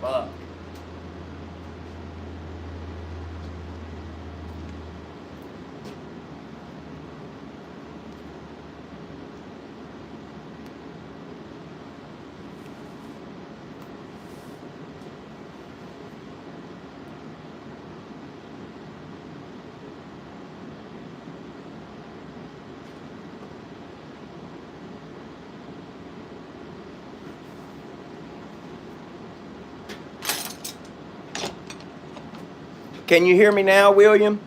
buck. Can you hear me now, William?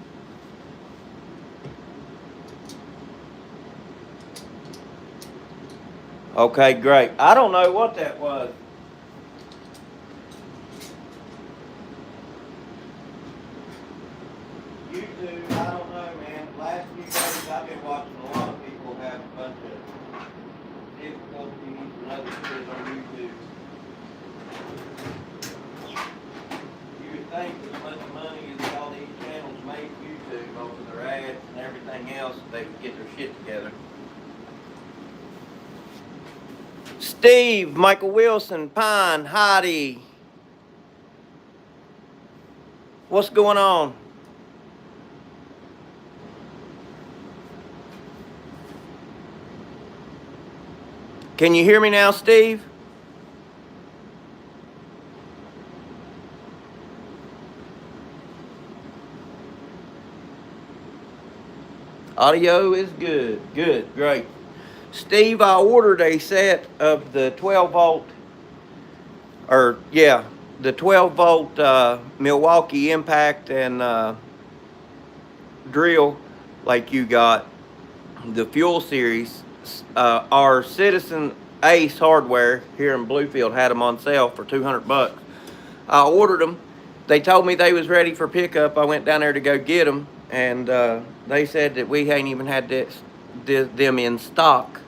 Okay, great. I don't know what that was. YouTube, I don't know, man. Last few days I've been watching a lot of people have a bunch of difficulties and other shit on YouTube. You would think as much money as all these channels make YouTube over their ads and everything else, they would get their shit together. Steve, Michael Wilson, Pine, Heidi. What's going on? Can you hear me now, Steve? Audio is good. Good, great. Steve, I ordered a set of the 12 volt, the 12 volt Milwaukee impact and drill like you got, the Fuel Series. Our Citizen Ace Hardware here in Bluefield had them on sale for $200. I ordered them. They told me they was ready for pickup. I went down there to go get them, and they said that we ain't even had them in stock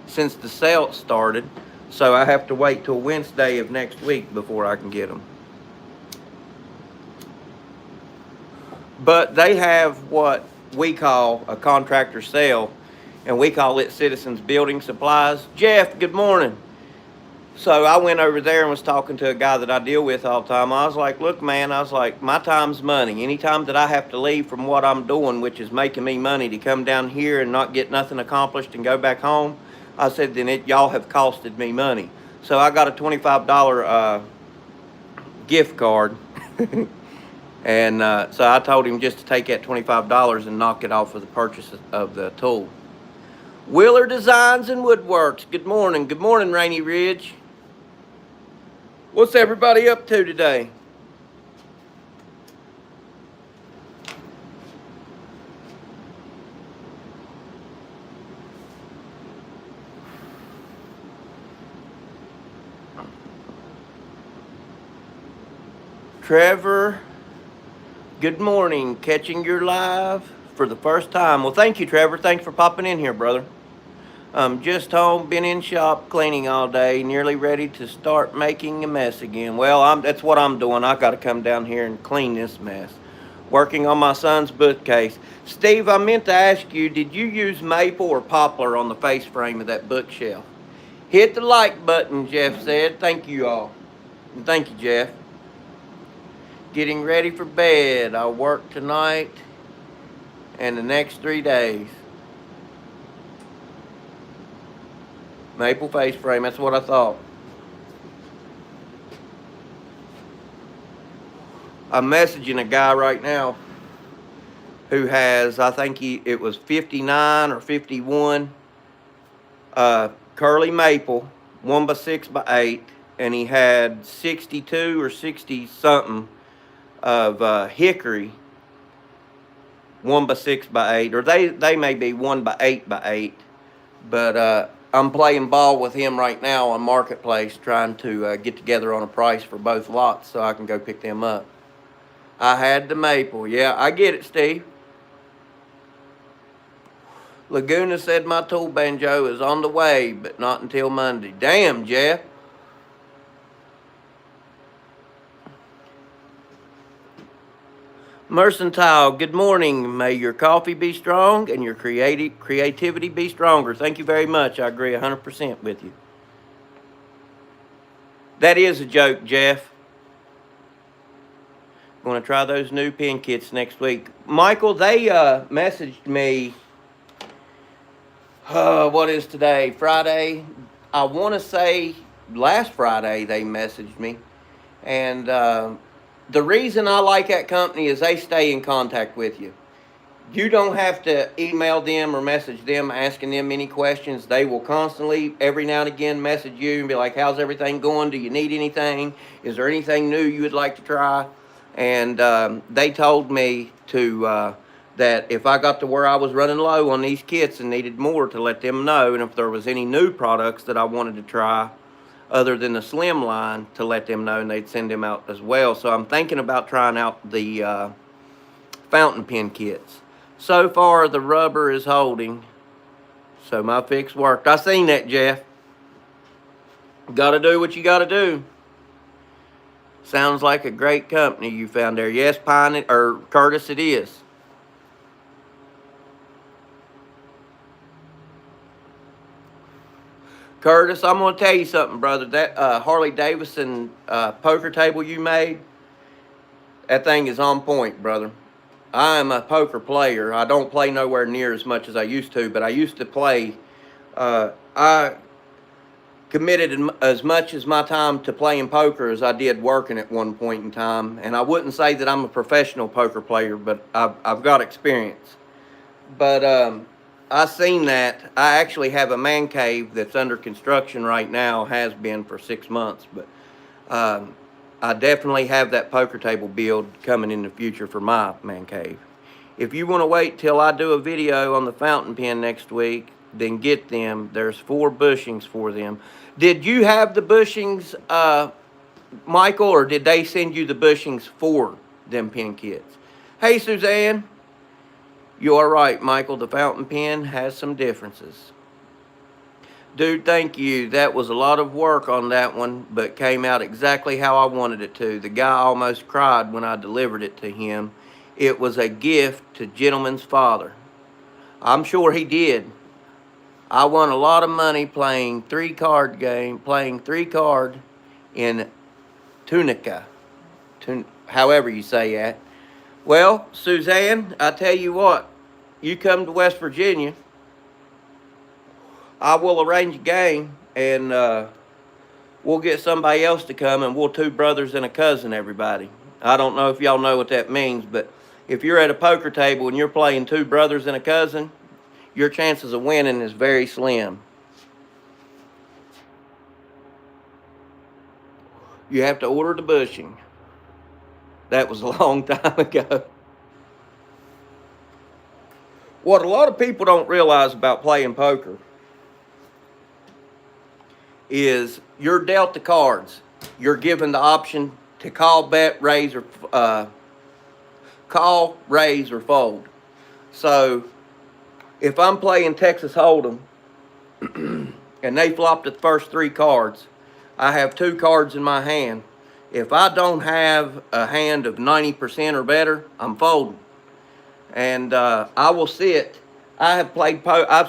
since the sale started, so I have to wait till Wednesday of next week before I can get them. But they have what we call a contractor sale, and we call it Citizens Building Supplies. Jeff, good morning. So I went over there and was talking to a guy that I deal with all the time. I was like, look, man, I was like, my time's money. Anytime that I have to leave from what I'm doing, which is making me money, to come down here and not get nothing accomplished and go back home, I said, then y'all have costed me money. So I got a $25 gift card. And so I told him just to take that $25 and knock it off of the purchase of the tool. Wheeler Designs and Woodworks. Good morning. Good morning, Rainy Ridge. What's everybody up to today? Trevor, good morning. Catching your live for the first time. Well, thank you, Trevor. Thanks for popping in here, brother. Just home, been in shop cleaning all day, nearly ready to start making a mess again. Well, that's what I'm doing. I got to come down here and clean this mess. Working on my son's bookcase. Steve, I meant to ask you, did you use maple or poplar on the face frame of that bookshelf? Hit the like button, Jeff said. Thank you all. And thank you, Jeff. Getting ready for bed. I'll work tonight and the next 3 days. Maple face frame, that's what I thought. I'm messaging a guy right now who has, I think it was 59 or 51 curly maple, 1x6x8, and he had 62 or 60 something of hickory, 1x6x8, or they may be 1x8x8, but I'm playing ball with him right now on Marketplace, trying to get together on a price for both lots so I can go pick them up. I had the maple. Yeah, I get it, Steve. Laguna said my tool banjo is on the way, but not until Monday. Damn, Jeff. Mercantile, good morning. May your coffee be strong and your creativity be stronger. Thank you very much. I agree 100% with you. That is a joke, Jeff. Going to try those new pin kits next week. Michael, they messaged me. What is today? Friday. I want to say last Friday they messaged me, and the reason I like that company is they stay in contact with you. You don't have to email them or message them asking them any questions. They will constantly, every now and again, message you and be like, how's everything going? Do you need anything? Is there anything new you would like to try? And they told me to that if I got to where I was running low on these kits and needed more, to let them know. And if there was any new products that I wanted to try other than the slim line, to let them know, and they'd send them out as well. So I'm thinking about trying out the fountain pen kits. So far, the rubber is holding, so my fix worked. I seen that, Jeff. Got to do what you got to do. Sounds like a great company you found there. Yes, Pine or Curtis, it is. Curtis, I'm going to tell you something, brother. That Harley Davidson poker table you made, that thing is on point, brother. I am a poker player. I don't play nowhere near as much as I used to, but I used to play. I committed as much as my time to playing poker as I did working at one point in time. And I wouldn't say that I'm a professional poker player, but I've got experience. But I seen that. I actually have a man cave that's under construction right now, has been for 6 months. But I definitely have that poker table build coming in the future for my man cave. If you want to wait till I do a video on the fountain pen next week, then get them. There's 4 bushings for them. Did you have the bushings, Michael, or did they send you the bushings for them pen kits? Hey, Suzanne. You are right, Michael. The fountain pen has some differences. Dude, thank you. That was a lot of work on that one, but came out exactly how I wanted it to. The guy almost cried when I delivered it to him. It was a gift to gentleman's father. I'm sure he did. I won a lot of money playing 3-card in Tunica, however you say that. Well, Suzanne, I tell you what, you come to West Virginia, I will arrange a game, and we'll get somebody else to come, and we'll 2 brothers and a cousin everybody. I don't know if y'all know what that means, but if you're at a poker table and you're playing 2 brothers and a cousin, your chances of winning is very slim. You have to order the bushing. That was a long time ago. What a lot of people don't realize about playing poker is you're dealt the cards. You're given the option to call, bet, raise, or fold. So if I'm playing Texas Hold'em and they flop the first 3 cards, I have 2 cards in my hand. If I don't have a hand of 90% or better, I'm folding. And I will sit. I've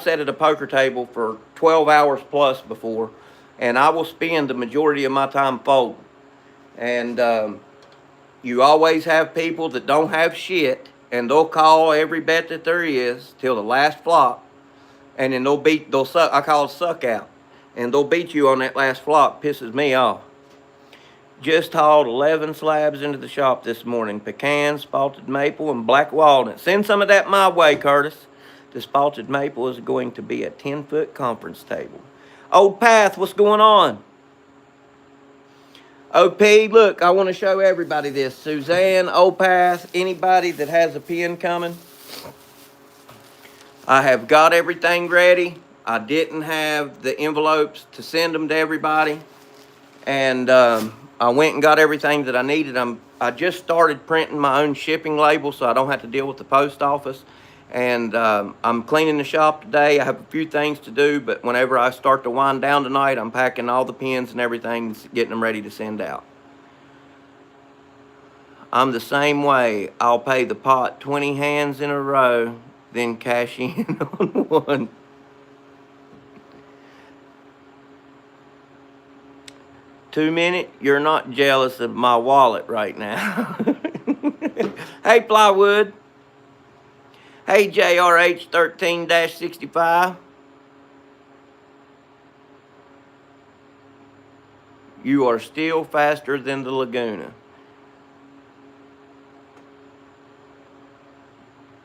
sat at a poker table for 12 hours plus before, and I will spend the majority of my time folding. And you always have people that don't have shit, and they'll call every bet that there is till the last flop, and then they'll suck. I call it suck out, and they'll beat you on that last flop. Pisses me off. Just hauled 11 slabs into the shop this morning. Pecan, spalted maple, and black walnut. Send some of that my way, Curtis. The spalted maple is going to be a 10-foot conference table. Old Path, what's going on? OP, look, I want to show everybody this. Suzanne, Old Path, anybody that has a pen coming. I have got everything ready. I didn't have the envelopes to send them to everybody. And I went and got everything that I needed. I just started printing my own shipping label so I don't have to deal with the post office. And I'm cleaning the shop today. I have a few things to do, but whenever I start to wind down tonight, I'm packing all the pens and everything, getting them ready to send out. I'm the same way. I'll pay the pot 20 hands in a row, then cash in on one. Two minute, you're not jealous of my wallet right now. Hey, Plywood. Hey, JRH 13-65. You are still faster than the Laguna.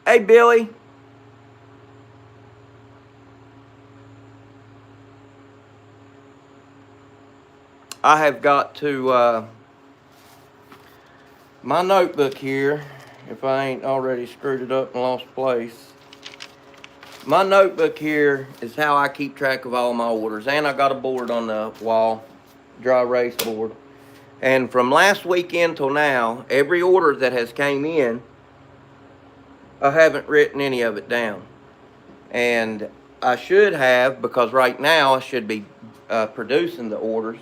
Hey, Billy. I have got to, my notebook here, if I ain't already screwed it up and lost place. My notebook here is how I keep track of all my orders. And I got a board on the wall, dry erase board. And from last weekend till now, every order that has came in, I haven't written any of it down. And I should have, because right now I should be producing the orders.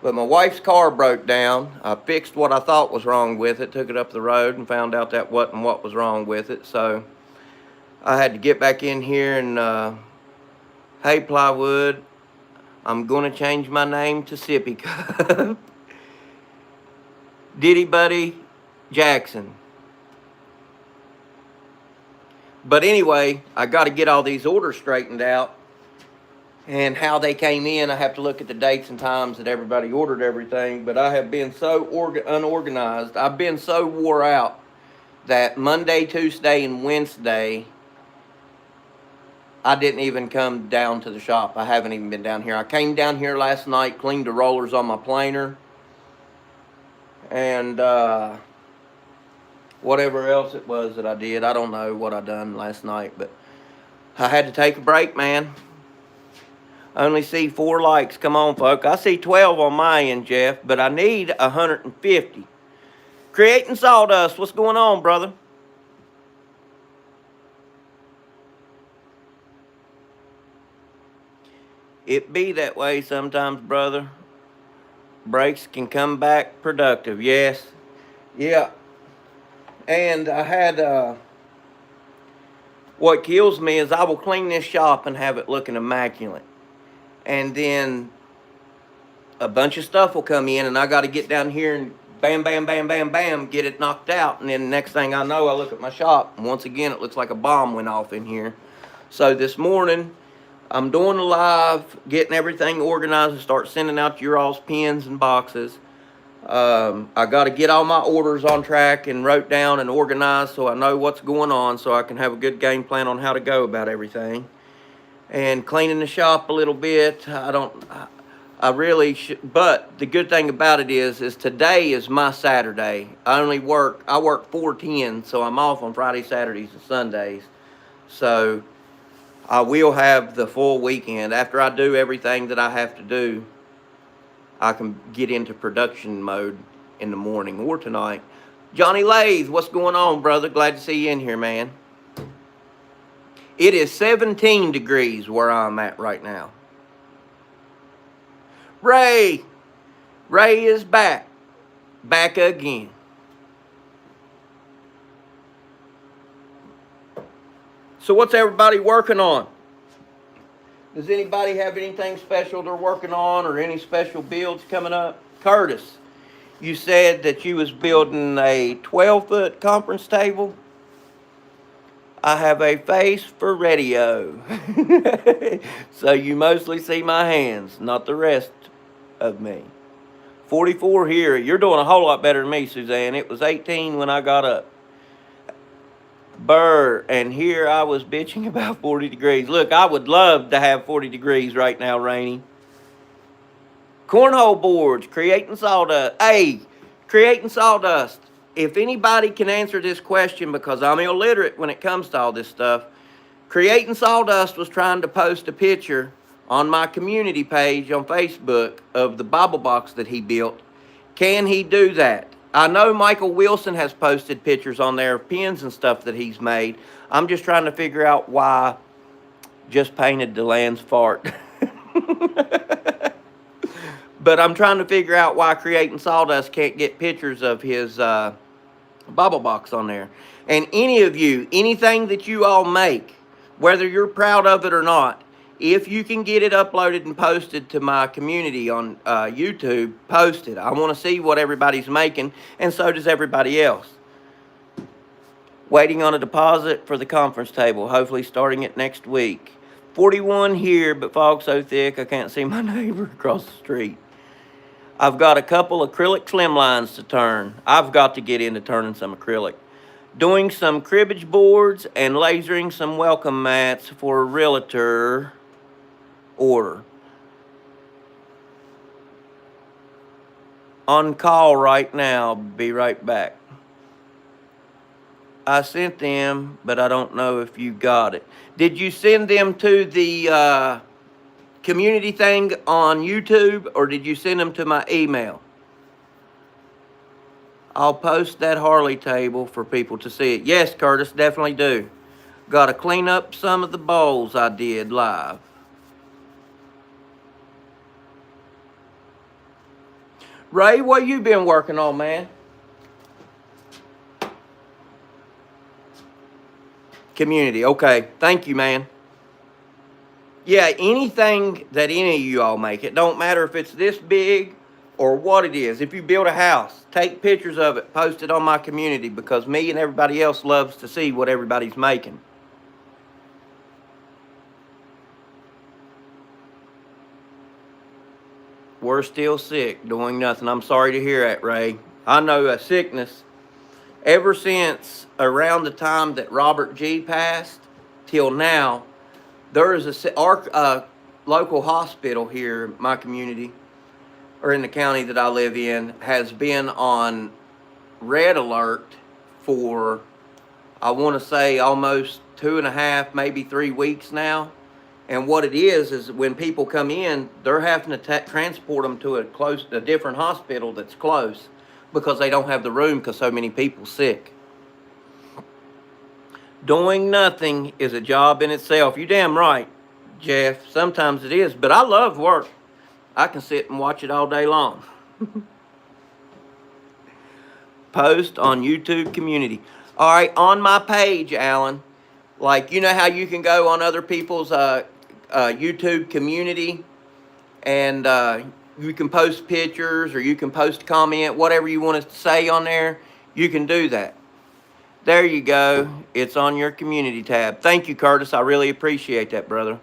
But my wife's car broke down. I fixed what I thought was wrong with it, took it up the road and found out that wasn't what was wrong with it. So I had to get back in here and, hey, Plywood, I'm going to change my name to Sippy Cup. Diddy Buddy Jackson. But anyway, I got to get all these orders straightened out and how they came in. I have to look at the dates and times that everybody ordered everything. But I have been so unorganized. I've been so wore out that Monday, Tuesday, and Wednesday, I didn't even come down to the shop. I haven't even been down here. I came down here last night, cleaned the rollers on my planer, and whatever else it was that I did. I don't know what I done last night, but I had to take a break, man. I only see 4 likes. Come on, folks. I see 12 on my end, Jeff, but I need 150. Creating Sawdust, what's going on, brother? It be that way sometimes, brother. Breaks can come back productive. Yes. Yeah. And I had, what kills me is I will clean this shop and have it looking immaculate. And then a bunch of stuff will come in and I got to get down here and bam, bam, bam, bam, bam, get it knocked out. And then the next thing I know, I look at my shop and once again, it looks like a bomb went off in here. So this morning, I'm doing a live, getting everything organized and start sending out your all's pins and boxes. I got to get all my orders on track and wrote down and organized so I know what's going on so I can have a good game plan on how to go about everything. And cleaning the shop a little bit. I really should, but the good thing about it is today is my Saturday. I work 4/10, so I'm off on Fridays, Saturdays, and Sundays. So I will have the full weekend. After I do everything that I have to do, I can get into production mode in the morning or tonight. Johnny Lathe, what's going on, brother? Glad to see you in here, man. It is 17 degrees where I'm at right now. Ray is back again. So what's everybody working on? Does anybody have anything special they're working on or any special builds coming up? Curtis, you said that you was building a 12-foot conference table. I have a face for radio. So you mostly see my hands, not the rest of me. 44 here. You're doing a whole lot better than me, Suzanne. It was 18 when I got up. Burr, and here I was bitching about 40 degrees. Look, I would love to have 40 degrees right now, Rainy. Cornhole boards, creating sawdust. Hey, creating sawdust. If anybody can answer this question, because I'm illiterate when it comes to all this stuff, Creating Sawdust was trying to post a picture on my community page on Facebook of the Bible box that he built. Can he do that? I know Michael Wilson has posted pictures on there of pins and stuff that he's made. I'm just trying to figure out why Just Painted DeLand's fart. But I'm trying to figure out why Creating Sawdust can't get pictures of his Bible box on there. And any of you, anything that you all make, whether you're proud of it or not, if you can get it uploaded and posted to my community on YouTube, post it. I want to see what everybody's making, and so does everybody else. Waiting on a deposit for the conference table, hopefully starting it next week. 41 here, but fog so thick I can't see my neighbor across the street. I've got a couple acrylic slim lines to turn. I've got to get into turning some acrylic. Doing some cribbage boards and lasering some welcome mats for a realtor order. On call right now. Be right back. I sent them, but I don't know if you got it. Did you send them to the community thing on YouTube, or did you send them to my email? I'll post that Harley table for people to see it. Yes, Curtis, definitely do. Got to clean up some of the bowls I did live. Ray, what you been working on, man? Community, okay. Thank you, man. Yeah, anything that any of you all make, it don't matter if it's this big or what it is. If you build a house, take pictures of it, post it on my community, because me and everybody else loves to see what everybody's making. We're still sick, doing nothing. I'm sorry to hear that, Ray. I know a sickness. Ever since around the time that Robert G. passed till now, there is our local hospital here in my community, or in the county that I live in, has been on red alert for, I want to say, almost 2.5, maybe 3 weeks now. And what it is when people come in, they're having to transport them to a different hospital that's close, because they don't have the room because so many people sick. Doing nothing is a job in itself. You damn right, Jeff. Sometimes it is, but I love work. I can sit and watch it all day long. Post on YouTube community. All right, on my page, Alan, like, you know how you can go on other people's YouTube community and you can post pictures, or you can post comment, whatever you want to say on there, you can do that. There you go. It's on your community tab. Thank you, Curtis. I really appreciate that, brother.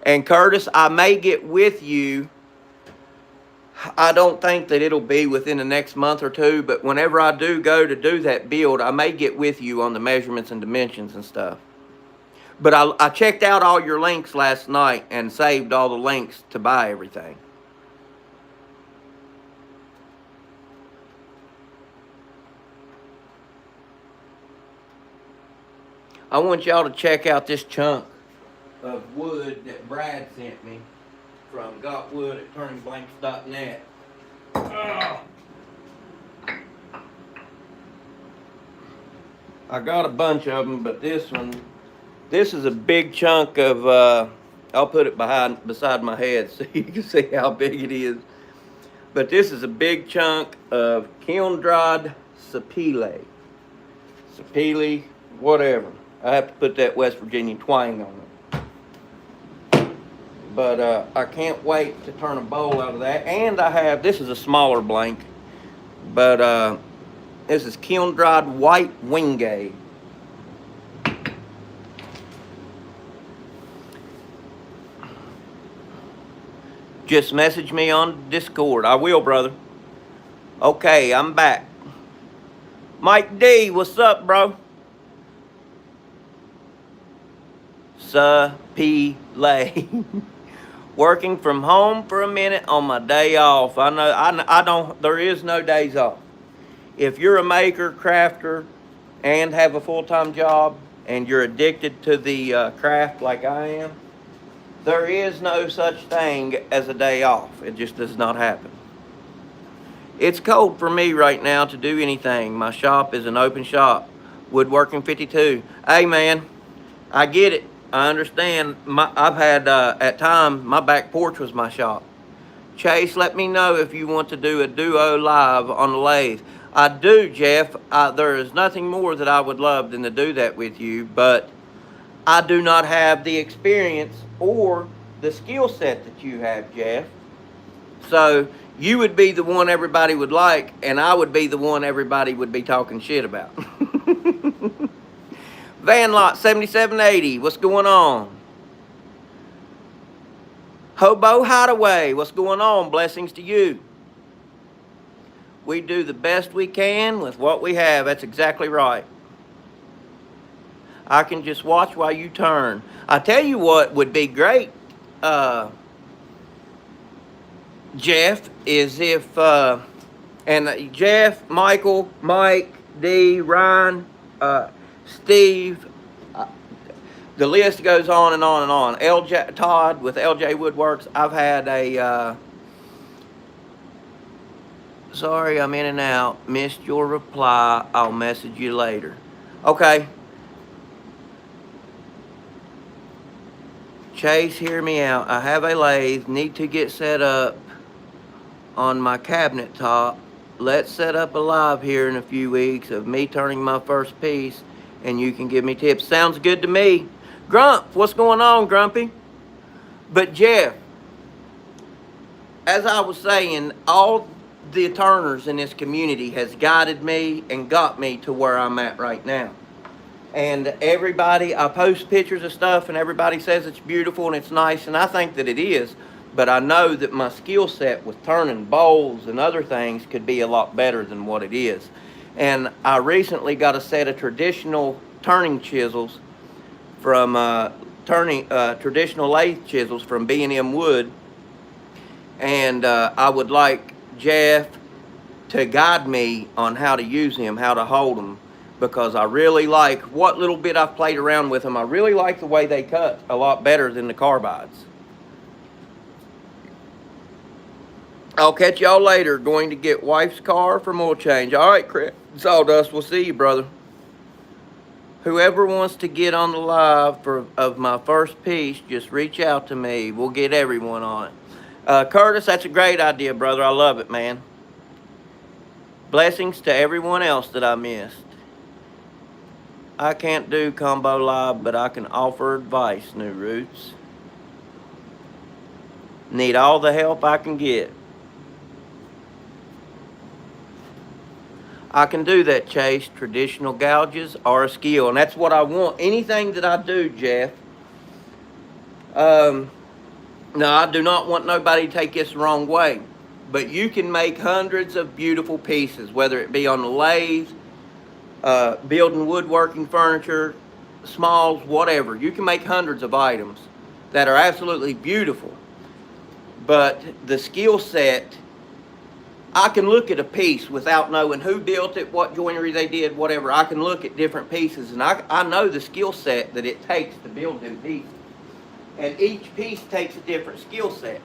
And Curtis, I may get with you. I don't think that it'll be within the next month or two, but whenever I do go to do that build, I may get with you on the measurements and dimensions and stuff. But I checked out all your links last night and saved all the links to buy everything. I want y'all to check out this chunk of wood that Brad sent me from gotwood at turningblanks.net. I got a bunch of them, but this is a big chunk of, I'll put it beside my head so you can see how big it is. But this is a big chunk of kiln-dried sapele. Sapele, whatever. I have to put that West Virginia twang on it. But I can't wait to turn a bowl out of that. And I have, this is a smaller blank, but this is kiln-dried white wingate. Just message me on Discord. I will, brother. Okay, I'm back. Mike D, what's up, bro? Sapele. Working from home for a minute on my day off. I know, I don't, there is no days off. If you're a maker, crafter, and have a full-time job, and you're addicted to the craft like I am, there is no such thing as a day off. It just does not happen. It's cold for me right now to do anything. My shop is an open shop. Woodworking 52. Hey, man, I get it. I understand. I've had, at times, my back porch was my shop. Chase, let me know if you want to do a duo live on the lathe. I do, Jeff. There is nothing more that I would love than to do that with you, but I do not have the experience or the skill set that you have, Jeff. So you would be the one everybody would like, and I would be the one everybody would be talking shit about. Van Lot 7780, what's going on? Hobo Hideaway, what's going on? Blessings to you. We do the best we can with what we have. That's exactly right. I can just watch while you turn. I tell you what would be great, Jeff, is if, and Jeff, Michael, Mike, D, Ryan, Steve, the list goes on and on and on. LJ, Todd with LJ Woodworks. I've had a, sorry, I'm in and out. Missed your reply. I'll message you later. Okay. Chase, hear me out. I have a lathe. Need to get set up on my cabinet top. Let's set up a live here in a few weeks of me turning my first piece, and you can give me tips. Sounds good to me. Grump, what's going on, Grumpy? But Jeff, as I was saying, all the turners in this community has guided me and got me to where I'm at right now. And everybody, I post pictures of stuff and everybody says it's beautiful and it's nice, and I think that it is, but I know that my skill set with turning bowls and other things could be a lot better than what it is. And I recently got a set of traditional turning chisels from traditional lathe chisels from B&M Wood, and I would like Jeff to guide me on how to use them, how to hold them, because I really like what little bit I've played around with them. I really like the way they cut a lot better than the carbides. I'll catch y'all later. Going to get wife's car from oil change. All right, Chris. Sawdust, we'll see you, brother. Whoever wants to get on the live of my first piece, just reach out to me. We'll get everyone on it. Curtis, that's a great idea, brother. I love it, man. Blessings to everyone else that I missed. I can't do combo live, but I can offer advice, New Roots. Need all the help I can get. I can do that, Chase. Traditional gouges are a skill, and that's what I want. Anything that I do, Jeff. No, I do not want nobody to take this the wrong way, but you can make hundreds of beautiful pieces, whether it be on the lathe, building woodworking furniture, smalls, whatever. You can make hundreds of items that are absolutely beautiful, but the skill set, I can look at a piece without knowing who built it, what joinery they did, whatever. I can look at different pieces, and I know the skill set that it takes to build them pieces. And each piece takes a different skill set.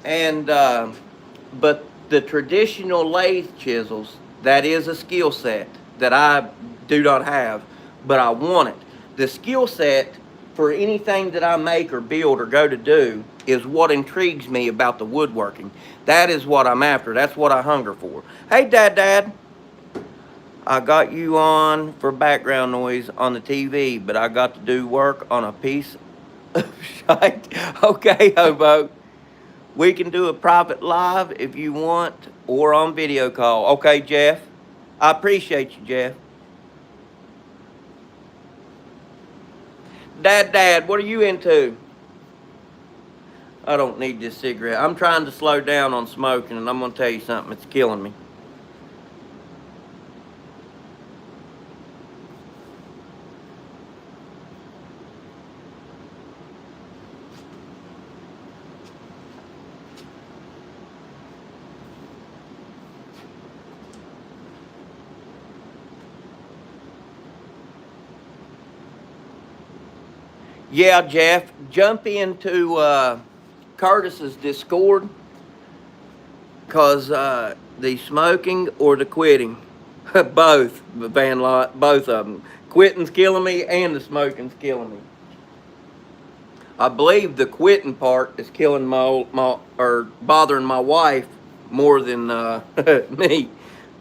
And, but the traditional lathe chisels, that is a skill set that I do not have, but I want it. The skill set for anything that I make or build or go to do is what intrigues me about the woodworking. That is what I'm after. That's what I hunger for. Hey, Dad. I got you on for background noise on the TV, but I got to do work on a piece of shite. Okay, Hobo. We can do a private live if you want, or on video call. Okay, Jeff. I appreciate you, Jeff. Dad, what are you into? I don't need this cigarette. I'm trying to slow down on smoking, and I'm going to tell you something. It's killing me. Yeah, Jeff, jump into Curtis's Discord, because the smoking or the quitting, both, Van Lot, both of them. Quitting's killing me and the smoking's killing me. I believe the quitting part is killing or bothering my wife more than me,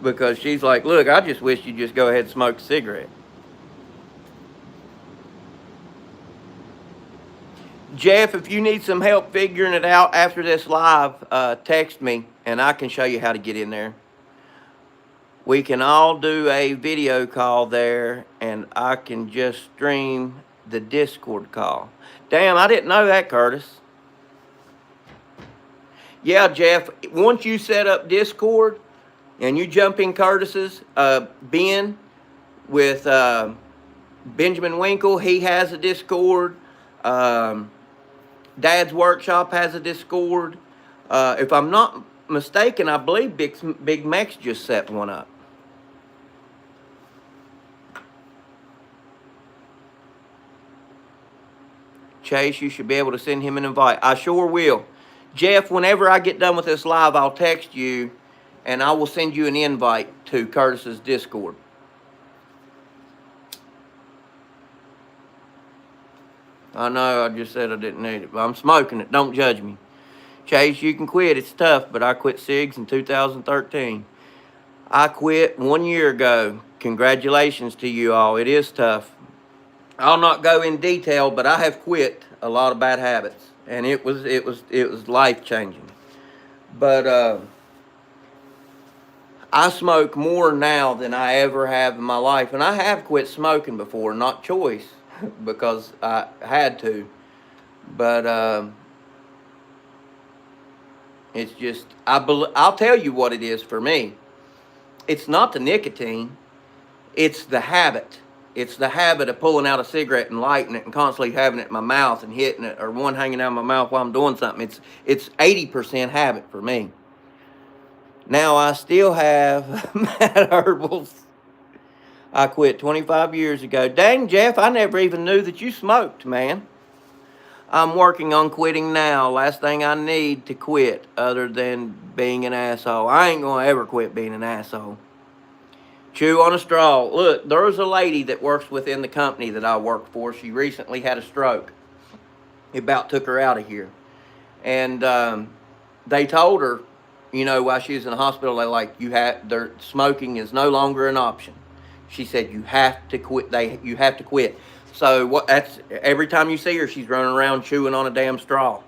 because she's like, look, I just wish you'd just go ahead and smoke a cigarette. Jeff, if you need some help figuring it out after this live, text me and I can show you how to get in there. we can all do a video call there, and I can just stream the Discord call. Damn, I didn't know that, Curtis. Yeah, Jeff, once you set up Discord and you jump in Curtis's, Ben with Benjamin Winkle, he has a Discord. Dad's Workshop has a Discord. If I'm not mistaken, I believe Big Max just set one up. Chase, you should be able to send him an invite. I sure will. Jeff, whenever I get done with this live, I'll text you, and I will send you an invite to Curtis's Discord. I know, I just said I didn't need it, but I'm smoking it. Don't judge me. Chase, you can quit. It's tough, but I quit cigs in 2013. I quit 1 year ago. Congratulations to you all. It is tough. I'll not go in detail, but I have quit a lot of bad habits, and it was life changing. But I smoke more now than I ever have in my life, and I have quit smoking before, not choice, because I had to. But it's just I'll tell you what it is for me. It's not the nicotine, it's the habit. It's the habit of pulling out a cigarette and lighting it and constantly having it in my mouth and hitting it, or one hanging out of my mouth while I'm doing something. It's 80% habit for me. Now I still have Mad Herbals. I quit 25 years ago. Dang, Jeff, I never even knew that you smoked, man. I'm working on quitting now. Last thing I need to quit other than being an asshole. I ain't going to ever quit being an asshole. Chew on a straw. Look, there's a lady that works within the company that I work for. She recently had a stroke. It about took her out of here. And they told her, you know, while she was in the hospital, their smoking is no longer an option. She said, you have to quit. You have to quit. So that's every time you see her, she's running around chewing on a damn straw.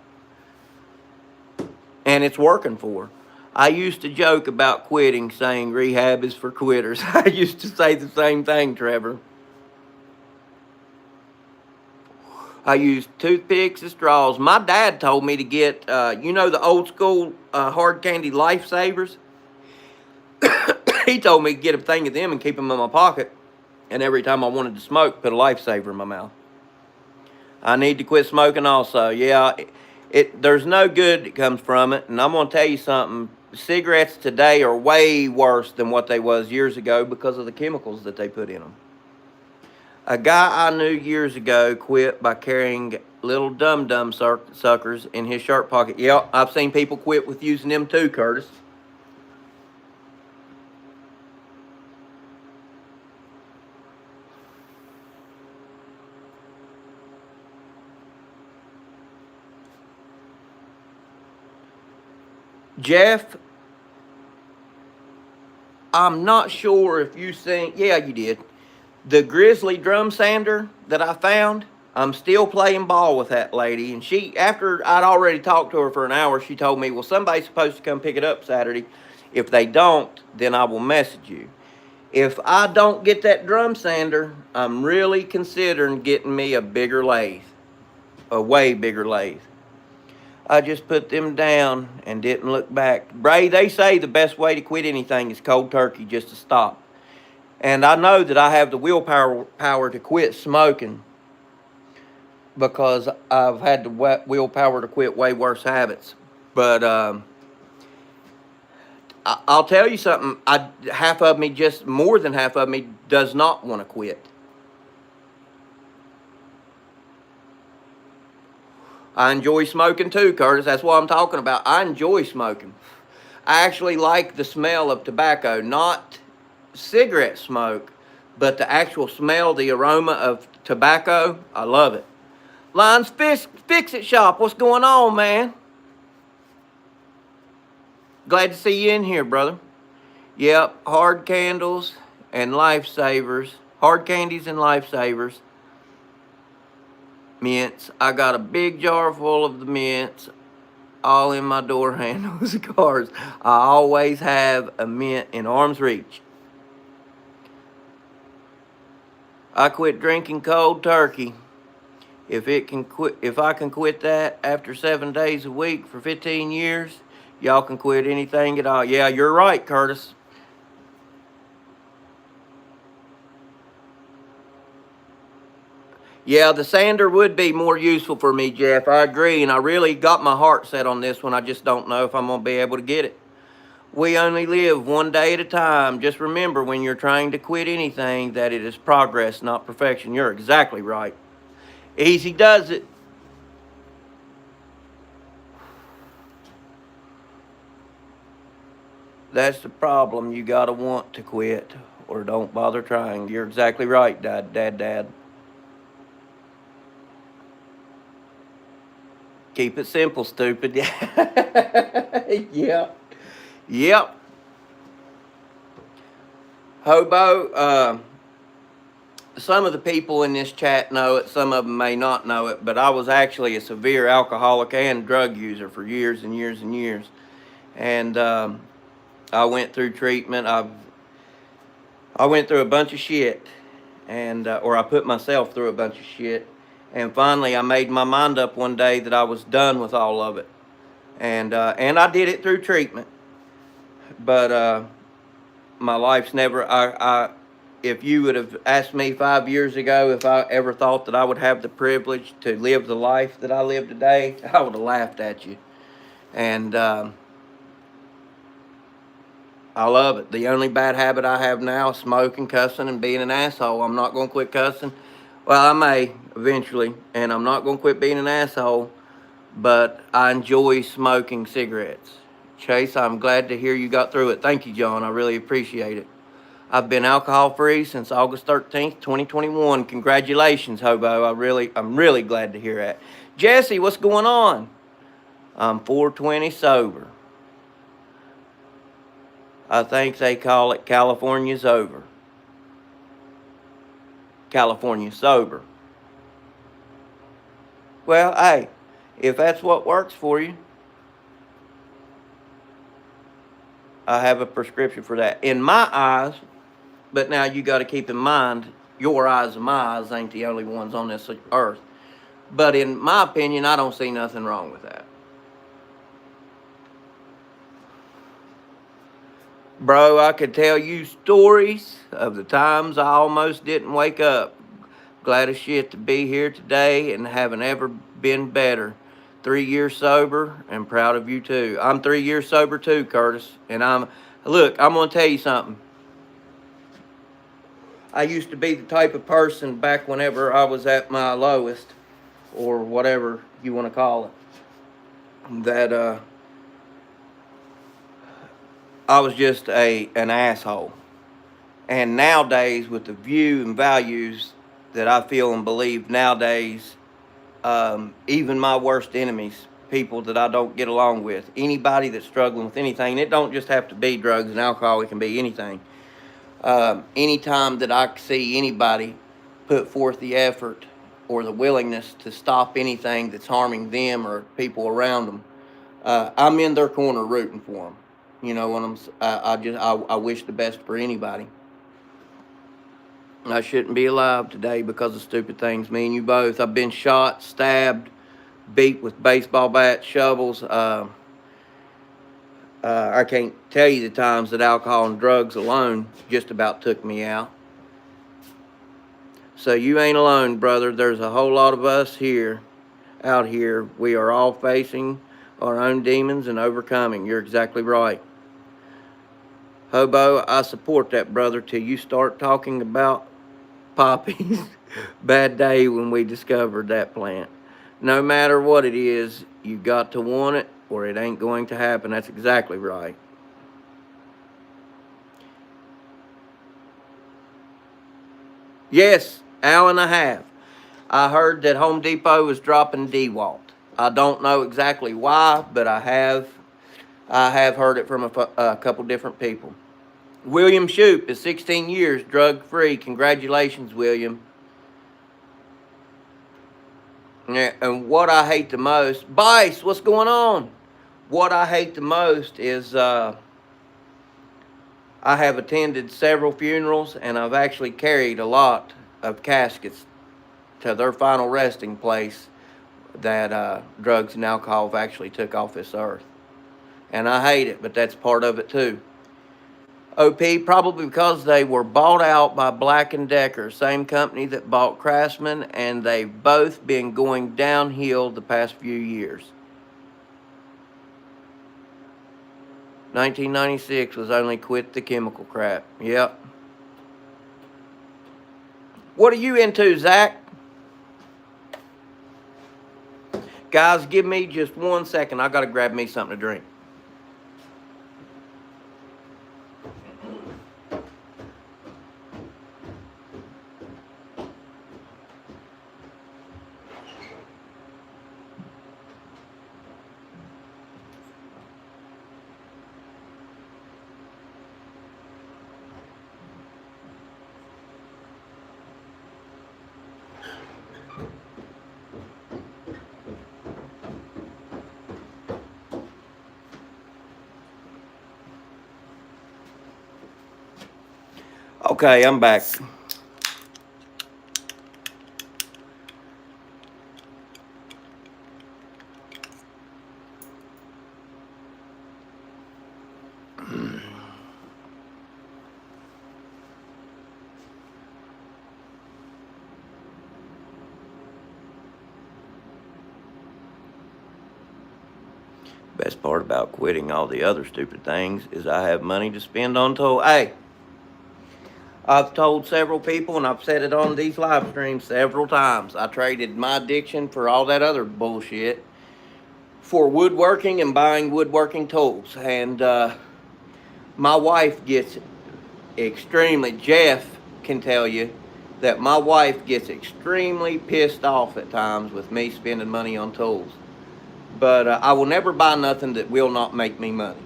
And it's working for her. I used to joke about quitting, saying rehab is for quitters. I used to say the same thing, Trevor. I used toothpicks and straws. My dad told me to get, the old school hard candy lifesavers? He told me to get a thing of them and keep them in my pocket. And every time I wanted to smoke, put a lifesaver in my mouth. I need to quit smoking also. Yeah, there's no good that comes from it. And I'm going to tell you something. Cigarettes today are way worse than what they was years ago because of the chemicals that they put in them. A guy I knew years ago quit by carrying little dum-dum suckers in his shirt pocket. Yeah, I've seen people quit with using them too, Curtis. Jeff, I'm not sure if you seen, yeah, you did. The Grizzly drum sander that I found, I'm still playing ball with that lady. And she, after I'd already talked to her for an hour, she told me, well, somebody's supposed to come pick it up Saturday. If they don't, then I will message you. If I don't get that drum sander, I'm really considering getting me a bigger lathe. A way bigger lathe. I just put them down and didn't look back. Bray, they say the best way to quit anything is cold turkey, just to stop. And I know that I have the willpower to quit smoking because I've had the willpower to quit way worse habits. But I'll tell you something. More than half of me does not want to quit. I enjoy smoking too, Curtis. That's what I'm talking about. I enjoy smoking. I actually like the smell of tobacco, not cigarette smoke, but the actual smell, the aroma of tobacco. I love it. Lions Fix-It Shop, what's going on, man? Glad to see you in here, brother. Yep, hard candles and lifesavers. Hard candies and lifesavers. Mints. I got a big jar full of the mints, all in my door handles of cars. I always have a mint in arm's reach. I quit drinking cold turkey. If I can quit that after 7 days a week for 15 years, y'all can quit anything at all. Yeah, you're right, Curtis. Yeah, the sander would be more useful for me, Jeff. I agree, and I really got my heart set on this one. I just don't know if I'm going to be able to get it. We only live one day at a time. Just remember when you're trying to quit anything that it is progress, not perfection. You're exactly right. Easy does it. That's the problem. You got to want to quit or don't bother trying. You're exactly right, Dad. Keep it simple, stupid. Yeah. Yep. Hobo, some of the people in this chat know it, some of them may not know it, but I was actually a severe alcoholic and drug user for years and years and years. And I went through treatment. I went through a bunch of shit, and or I put myself through a bunch of shit. And finally, I made my mind up one day that I was done with all of it, and I did it through treatment. But my life's never. If you would have asked me 5 years ago if I ever thought that I would have the privilege to live the life that I live today, I would have laughed at you. And I love it. The only bad habit I have now is smoking, cussing, and being an asshole. I'm not going to quit cussing. Well, I may eventually, and I'm not going to quit being an asshole, but I enjoy smoking cigarettes. Chase, I'm glad to hear you got through it. Thank you, John. I really appreciate it. I've been alcohol free since August 13th, 2021. Congratulations, Hobo. I'm really glad to hear that. Jesse, what's going on? I'm 420 sober. I think they call it California's over. California sober. Well, hey, if that's what works for you, I have a prescription for that. In my eyes, but now you got to keep in mind, your eyes and my eyes ain't the only ones on this earth. But in my opinion, I don't see nothing wrong with that. Bro, I could tell you stories of the times I almost didn't wake up. Glad as shit to be here today and haven't ever been better. 3 years sober and proud of you too. I'm 3 years sober too, Curtis. And I'm going to tell you something. I used to be the type of person back whenever I was at my lowest, or whatever you want to call it, that I was just an asshole. And nowadays, with the view and values that I feel and believe nowadays, even my worst enemies, people that I don't get along with, anybody that's struggling with anything, it don't just have to be drugs and alcohol, it can be anything. Anytime that I see anybody put forth the effort or the willingness to stop anything that's harming them or people around them, I'm in their corner rooting for them. You know what I wish the best for anybody. I shouldn't be alive today because of stupid things. Me and you both. I've been shot, stabbed, beat with baseball bats, shovels. I can't tell you the times that alcohol and drugs alone just about took me out. So you ain't alone, brother. There's a whole lot of us out here. We are all facing our own demons and overcoming. You're exactly right. Hobo, I support that, brother, till you start talking about poppies. Bad day when we discovered that plant. No matter what it is, you got to want it or it ain't going to happen. That's exactly right. Yes, hour and a half. I heard that Home Depot was dropping DeWalt. I don't know exactly why, but I have heard it from a couple different people. William Shoup is 16 years drug-free. Congratulations, William. Yeah, and what I hate the most, Bice, what's going on? What I hate the most is I have attended several funerals, and I've actually carried a lot of caskets to their final resting place that drugs and alcohol have actually took off this earth. And I hate it, but that's part of it too. OP, probably because they were bought out by Black & Decker, same company that bought Craftsman, and they've both been going downhill the past few years. 1996 was only quit the chemical crap. Yep. What are you into, Zach? Guys, give me just 1 second. I gotta grab me something to drink. Okay, I'm back. Best part about quitting all the other stupid things is I have money to spend on toys. Hey, I've told several people, and I've said it on these live streams several times, I traded my addiction for all that other bullshit for woodworking and buying woodworking tools. And my wife gets extremely, Jeff can tell you that my wife gets extremely pissed off at times with me spending money on tools. But I will never buy nothing that will not make me money.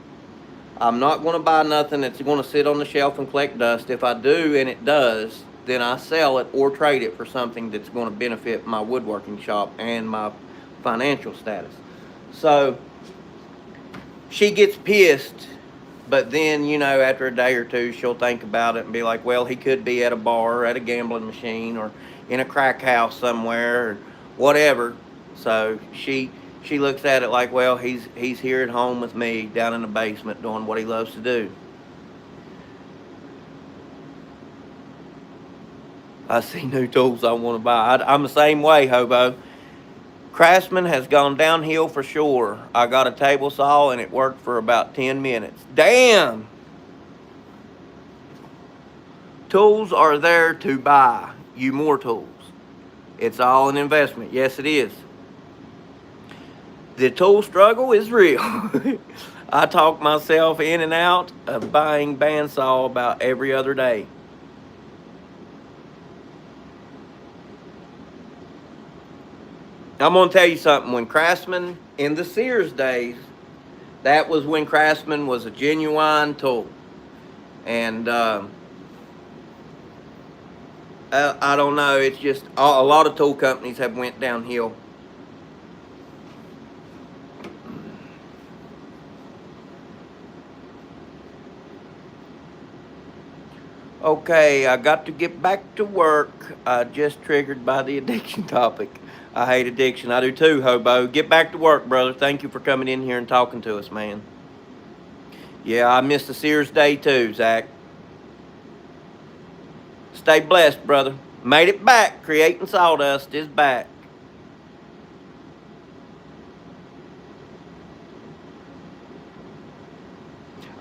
I'm not going to buy nothing that's going to sit on the shelf and collect dust. If I do, and it does, then I sell it or trade it for something that's going to benefit my woodworking shop and my financial status. So she gets pissed, but then, you know, after a day or two, she'll think about it and be like, well, he could be at a bar or at a gambling machine or in a crack house somewhere or whatever. So she looks at it like, well, he's here at home with me down in the basement doing what he loves to do. I see new tools I want to buy. I'm the same way, Hobo. Craftsman has gone downhill for sure. I got a table saw and it worked for about 10 minutes. Damn! Tools are there to buy you more tools. It's all an investment. Yes, it is. The tool struggle is real. I talk myself in and out of buying bandsaw about every other day. I'm going to tell you something. When Craftsman, in the Sears days, that was when Craftsman was a genuine tool. And I don't know, it's just a lot of tool companies have went downhill. Okay, I got to get back to work. Just triggered by the addiction topic. I hate addiction. I do too, Hobo. Get back to work, brother. Thank you for coming in here and talking to us, man. Yeah, I missed the Sears day too, Zach. Stay blessed, brother. Made it back. Creating Sawdust is back.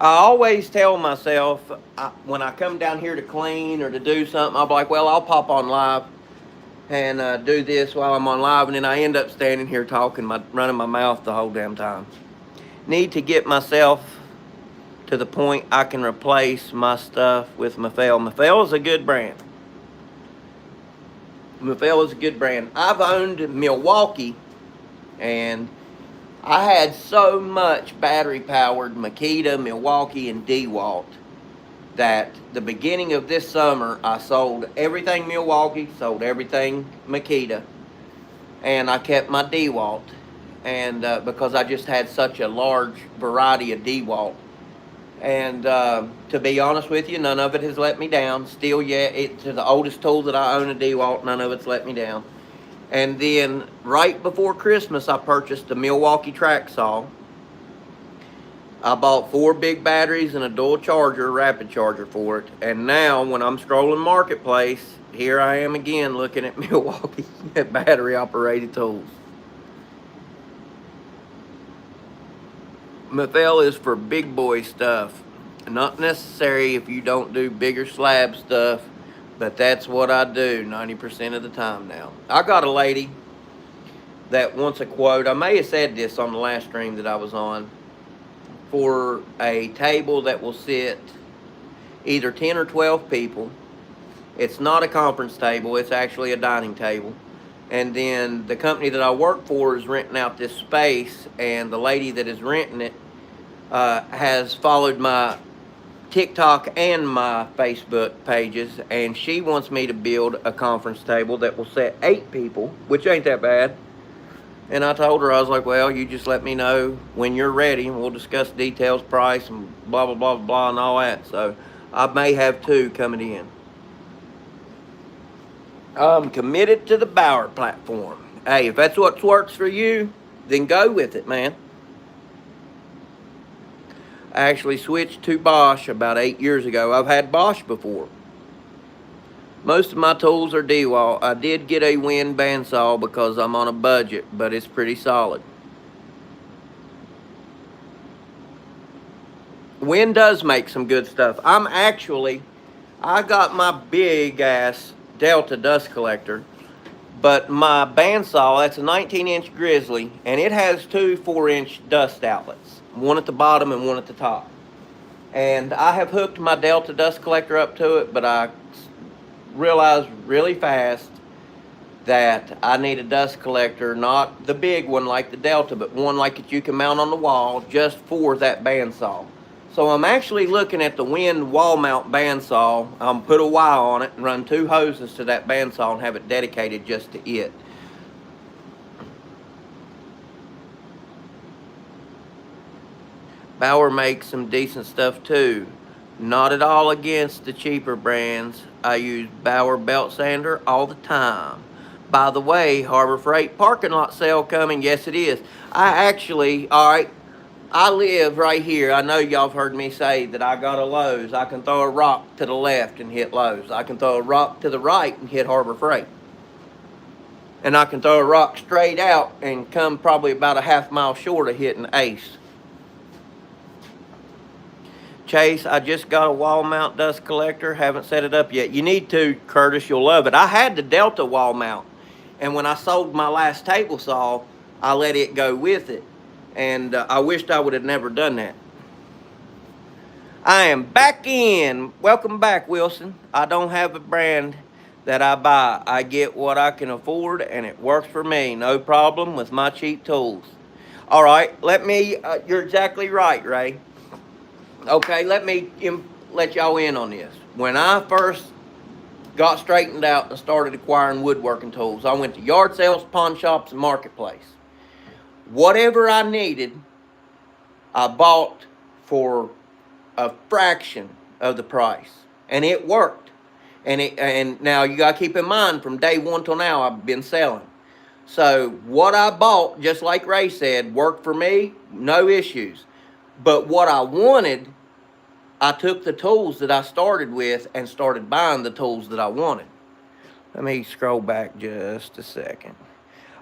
I always tell myself when I come down here to clean or to do something, I'll be like, well, I'll pop on live and do this while I'm on live, and then I end up standing here talking, running my mouth the whole damn time. Need to get myself to the point I can replace my stuff with Mafel. Mafel is a good brand. Mafel is a good brand. I've owned Milwaukee, and I had so much battery-powered Makita, Milwaukee, and DeWalt that the beginning of this summer, I sold everything Milwaukee, sold everything Makita, and I kept my DeWalt, and because I just had such a large variety of DeWalt. And to be honest with you, none of it has let me down. Still yet, it's the oldest tool that I own, a DeWalt. None of it's let me down. And then right before Christmas, I purchased a Milwaukee track saw. I bought 4 big batteries and a dual charger, rapid charger for it. And now when I'm scrolling Marketplace, here I am again looking at Milwaukee at battery operated tools. Mathel is for big boy stuff. Not necessary if you don't do bigger slab stuff, but that's what I do 90% of the time now. I got a lady that wants a quote. I may have said this on the last stream that I was on, for a table that will sit either 10 or 12 people. It's not a conference table, it's actually a dining table. And then the company that I work for is renting out this space, and the lady that is renting it has followed my TikTok and my Facebook pages, and she wants me to build a conference table that will sit 8 people, which ain't that bad. And I told her, I was like, well, you just let me know when you're ready, and we'll discuss details, price, and blah, blah, blah, blah, and all that. So I may have 2 coming in. I'm committed to the Bauer platform. Hey, if that's what works for you, then go with it, man. I actually switched to Bosch about 8 years ago. I've had Bosch before. Most of my tools are DeWalt. I did get a Win bandsaw because I'm on a budget, but it's pretty solid. Win does make some good stuff. I got my big ass Delta dust collector, but my bandsaw, that's a 19-inch Grizzly, and it has 2 4-inch dust outlets, one at the bottom and one at the top. And I have hooked my Delta dust collector up to it, but I realized really fast that I need a dust collector, not the big one like the Delta, but one like that you can mount on the wall just for that bandsaw. So I'm actually looking at the Win wall mount bandsaw. I'm put a Y on it and run 2 hoses to that bandsaw and have it dedicated just to it. Bauer makes some decent stuff too. Not at all against the cheaper brands. I use Bauer belt sander all the time. By the way, Harbor Freight parking lot sale coming. Yes, it is. I live right here. I know y'all have heard me say that I got a Lowe's. I can throw a rock to the left and hit Lowe's. I can throw a rock to the right and hit Harbor Freight. And I can throw a rock straight out and come probably about a half mile short of hitting Ace. Chase, I just got a wall mount dust collector. Haven't set it up yet. You need to, Curtis. You'll love it. I had the Delta wall mount, and when I sold my last table saw, I let it go with it. And I wished I would have never done that. I am back in. Welcome back, Wilson. I don't have a brand that I buy. I get what I can afford, and it works for me. No problem with my cheap tools. All right, you're exactly right, Ray. Okay, let me let y'all in on this. When I first got straightened out and started acquiring woodworking tools, I went to yard sales, pawn shops, and marketplace. Whatever I needed, I bought for a fraction of the price, and it worked. And now you gotta keep in mind, from day one till now, I've been selling. So what I bought, just like Ray said, worked for me, no issues. But what I wanted, I took the tools that I started with and started buying the tools that I wanted. Let me scroll back just a second.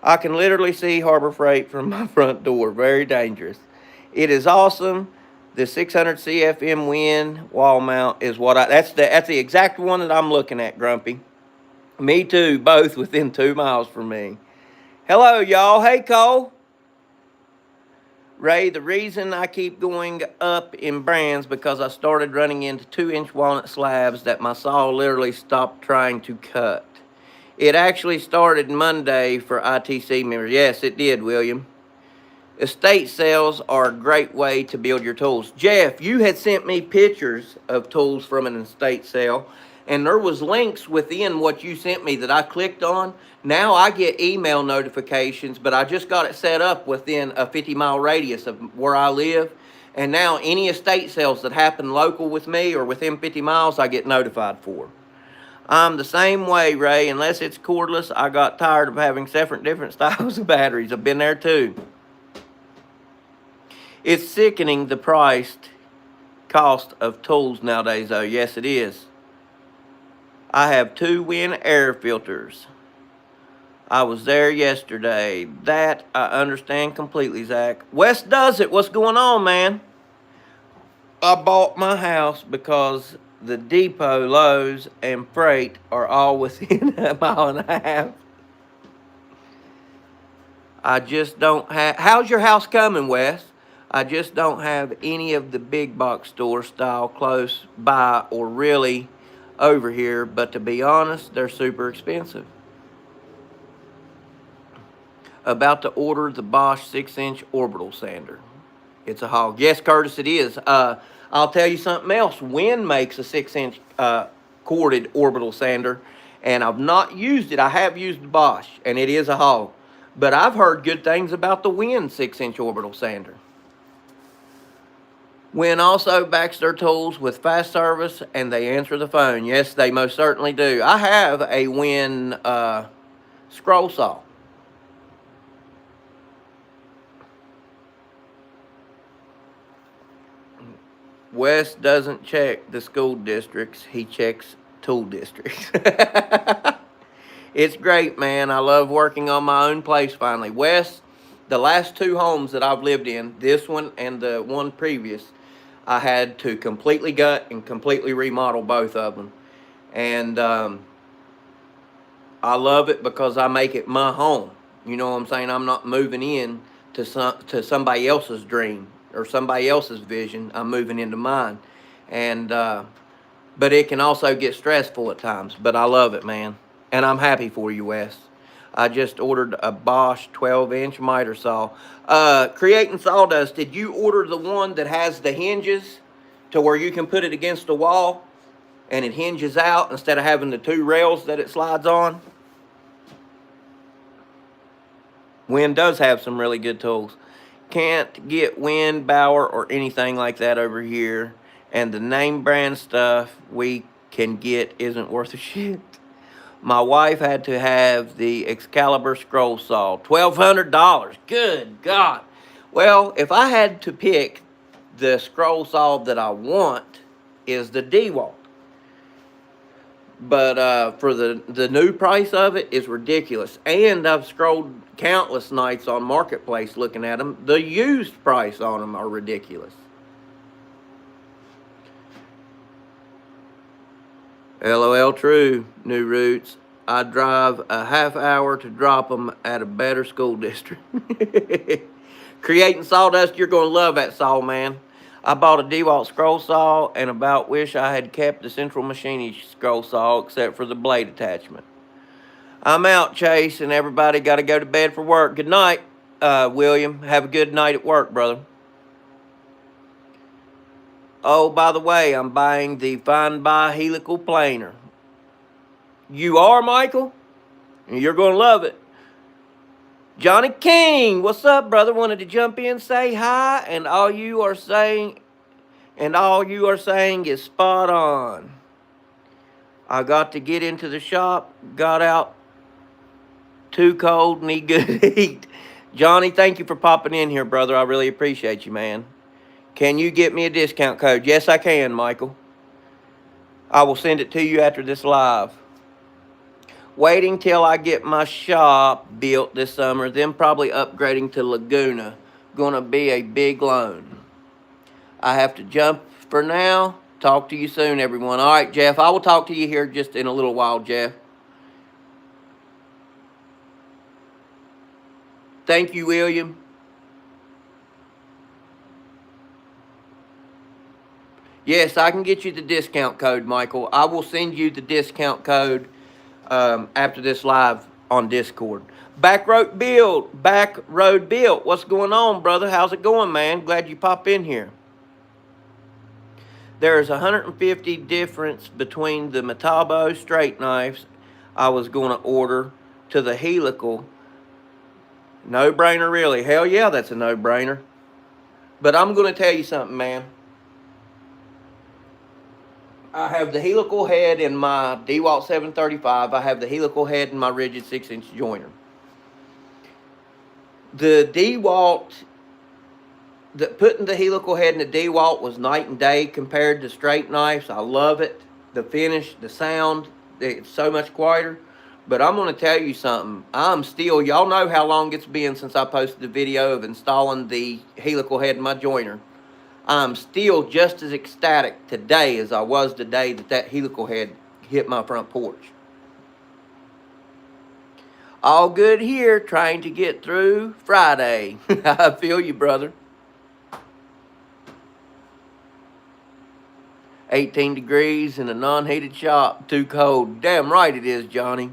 I can literally see Harbor Freight from my front door. Very dangerous. It is awesome. The 600 CFM Win wall mount is that's the exact one that I'm looking at, Grumpy. Me too, both within 2 miles from me. Hello, y'all. Hey, Cole. Ray, the reason I keep going up in brands because I started running into 2-inch walnut slabs that my saw literally stopped trying to cut. It actually started Monday for ITC members. Yes, it did, William. Estate sales are a great way to build your tools. Jeff, you had sent me pictures of tools from an estate sale, and there was links within what you sent me that I clicked on. Now I get email notifications, but I just got it set up within a 50-mile radius of where I live, And now any estate sales that happen local with me or within 50 miles, I get notified for. I'm the same way, Ray. Unless it's cordless, I got tired of having different styles of batteries. I've been there too. It's sickening the cost of tools nowadays, though. Yes, it is. I have 2 Win air filters. I was there yesterday. That I understand completely, Zach. Wes does it. What's going on, man? I bought my house because the depot, Lowe's, and freight are all within a mile and a half. I just don't have... How's your house coming, Wes? I just don't have any of the big box store style close by or really over here, but to be honest, they're super expensive. About to order the Bosch 6-inch orbital sander. It's a hog. Yes, Curtis, it is. I'll tell you something else. Win makes a 6-inch corded orbital sander, and I've not used it. I have used the Bosch, and it is a hog. But I've heard good things about the Win 6-inch orbital sander. Win also backs their tools with fast service, and they answer the phone. Yes, they most certainly do. I have a Win scroll saw. Wes doesn't check the school districts. He checks tool districts. It's great, man. I love working on my own place finally. Wes, the last 2 homes that I've lived in, this one and the one previous, I had to completely gut and completely remodel both of them. And I love it because I make it my home. You know what I'm saying? I'm not moving in to somebody else's dream or somebody else's vision. I'm moving into mine. And but it can also get stressful at times. But I love it, man. And I'm happy for you, Wes. I just ordered a Bosch 12-inch miter saw. Creating Sawdust, did you order the one that has the hinges to where you can put it against the wall and it hinges out instead of having the 2 rails that it slides on? Win does have some really good tools. Can't get Win, Bauer, or anything like that over here. And the name brand stuff we can get isn't worth a shit. My wife had to have the Excalibur scroll saw. $1,200. Good God. Well, if I had to pick, the scroll saw that I want is the DeWalt. But for the new price of it is ridiculous. And I've scrolled countless nights on Marketplace looking at them. The used price on them are ridiculous. LOL true, New Roots. I drive a half hour to drop them at a better school district. Creating Sawdust, you're going to love that saw, man. I bought a DeWalt scroll saw and about wish I had kept the central machining scroll saw except for the blade attachment. I'm out, Chase, and everybody got to go to bed for work. Good night, William. Have a good night at work, brother. Oh, by the way, I'm buying the Fine Buy helical planer. You are, Michael? You're going to love it. Johnny King, what's up, brother? Wanted to jump in, say hi, and all you are saying is spot on. I got to get into the shop, got out too cold, need good heat. Johnny, thank you for popping in here, brother. I really appreciate you, man. Can you get me a discount code? Yes, I can, Michael. I will send it to you after this live. Waiting till I get my shop built this summer, then probably upgrading to Laguna. Gonna be a big loan. I have to jump for now. Talk to you soon, everyone. All right, Jeff, I will talk to you here just in a little while, Jeff. Thank you, William. Yes, I can get you the discount code, Michael. I will send you the discount code after this live on Discord. Back Road Build. What's going on, brother? How's it going, man? Glad you popped in here. There's 150 difference between the Metabo straight knives I was going to order to the helical. No-brainer, really. Hell yeah, that's a no-brainer. But I'm going to tell you something, man. I have the helical head in my DeWalt 735. I have the helical head in my rigid 6-inch joiner. The DeWalt, putting the helical head in the DeWalt was night and day compared to straight knives. I love it. The finish, the sound, it's so much quieter. But I'm going to tell you something. Y'all know how long it's been since I posted the video of installing the helical head in my joiner. I'm still just as ecstatic today as I was the day that helical head hit my front porch. All good here, trying to get through Friday. I feel you, brother. 18 degrees in a non-heated shop. Too cold. Damn right it is, Johnny.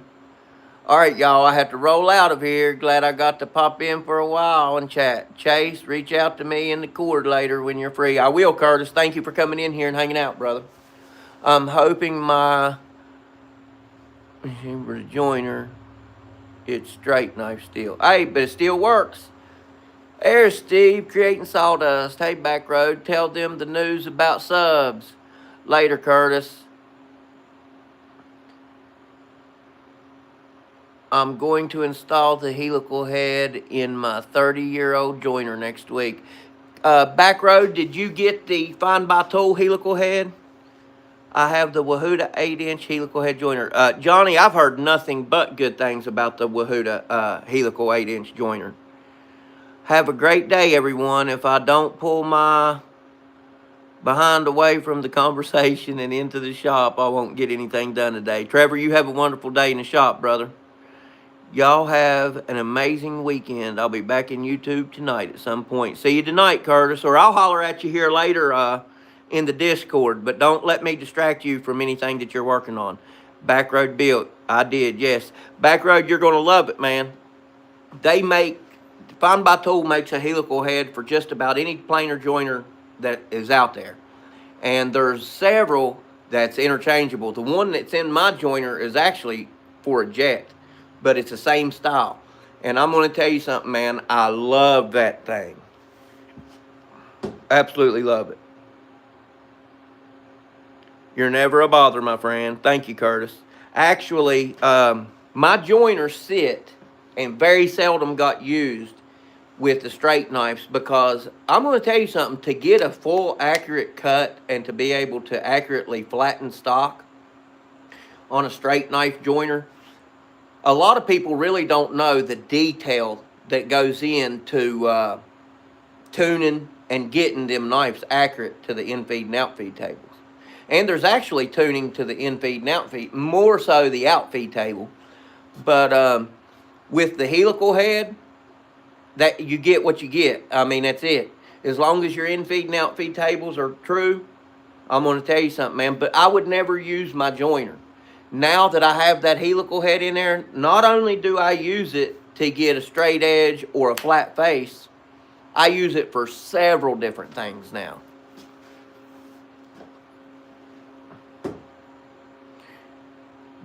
All right, y'all, I have to roll out of here. Glad I got to pop in for a while and chat. Chase, reach out to me in the cord later when you're free. I will, Curtis. Thank you for coming in here and hanging out, brother. I'm hoping my joiner, it's straight knife steel. Hey, but it still works. There's Steve, creating sawdust. Hey, Backroad, tell them the news about subs. Later, Curtis. I'm going to install the helical head in my 30-year-old joiner next week. Backroad, did you get the Find by Tool helical head? I have the Wahuda 8-inch helical head joiner. Johnny, I've heard nothing but good things about the Wahuda helical 8-inch joiner. Have a great day, everyone. If I don't pull my behind away from the conversation and into the shop, I won't get anything done today. Trevor, you have a wonderful day in the shop, brother. Y'all have an amazing weekend. I'll be back in YouTube tonight at some point. See you tonight, Curtis, or I'll holler at you here later in the Discord, but don't let me distract you from anything that you're working on. Backroad built. I did, yes. Backroad, you're going to love it, man. Find by Tool makes a helical head for just about any planer joiner that is out there. And there's several that's interchangeable. The one that's in my joiner is actually for a jet, but it's the same style. And I'm going to tell you something, man. I love that thing. Absolutely love it. You're never a bother, my friend. Thank you, Curtis. Actually, my joiners sit and very seldom got used with the straight knives because I'm going to tell you something. To get a full accurate cut and to be able to accurately flatten stock on a straight knife joiner, a lot of people really don't know the detail that goes into tuning and getting them knives accurate to the in-feed and out-feed tables. And there's actually tuning to the in-feed and out-feed, more so the out-feed table. But with the helical head, that you get what you get. I mean, that's it. As long as your in-feed and out-feed tables are true, I'm going to tell you something, man. But I would never use my joiner. Now that I have that helical head in there, not only do I use it to get a straight edge or a flat face, I use it for several different things now.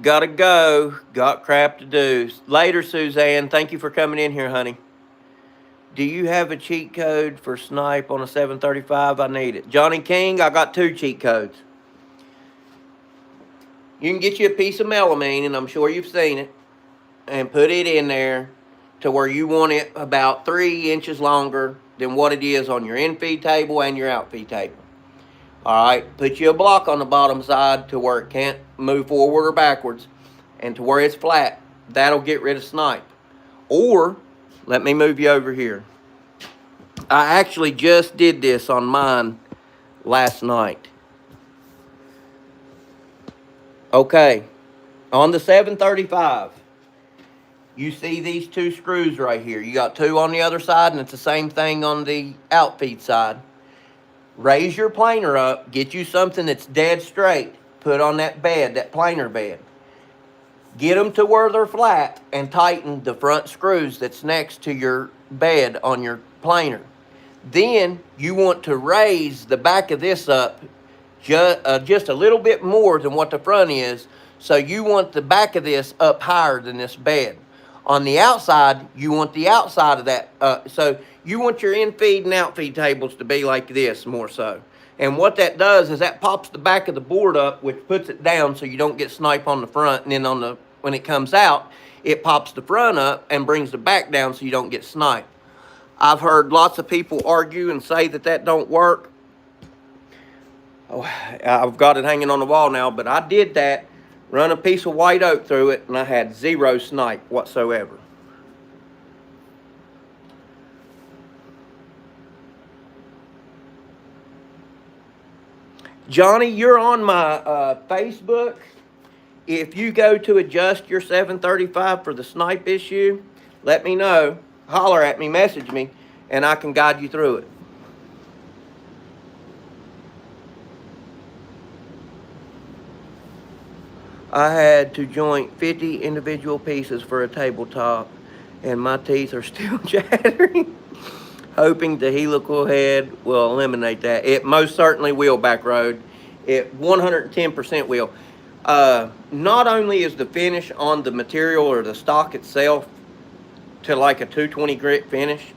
Gotta go. Got crap to do. Later, Suzanne. Thank you for coming in here, honey. Do you have a cheat code for snipe on a 735? I need it. Johnny King, I got 2 cheat codes. You can get you a piece of melamine, and I'm sure you've seen it, and put it in there to where you want it about 3 inches longer than what it is on your in-feed table and your out-feed table. All right, put you a block on the bottom side to where it can't move forward or backwards, and to where it's flat. That'll get rid of snipe. Or, let me move you over here. I actually just did this on mine last night. Okay, on the 735, you see these 2 screws right here. You got 2 on the other side, and it's the same thing on the outfeed side. Raise your planer up, get you something that's dead straight, put on that bed, that planer bed. Get them to where they're flat and tighten the front screws that's next to your bed on your planer. Then you want to raise the back of this up just a little bit more than what the front is. So you want the back of this up higher than this bed. On the outside, you want the outside of that. So you want your in-feed and out-feed tables to be like this more so. And what that does is that pops the back of the board up, which puts it down so you don't get snipe on the front. And then when it comes out, it pops the front up and brings the back down so you don't get sniped. I've heard lots of people argue and say that don't work. Oh, I've got it hanging on the wall now, but I did that, run a piece of white oak through it, and I had 0 snipe whatsoever. Johnny, you're on my Facebook. If you go to adjust your 735 for the snipe issue, let me know. Holler at me, message me, and I can guide you through it. I had to joint 50 individual pieces for a tabletop, and my teeth are still chattering. Hoping the helical head will eliminate that. It most certainly will, Backroad. It 110% will. Not only is the finish on the material or the stock itself to like a 220 grit finish,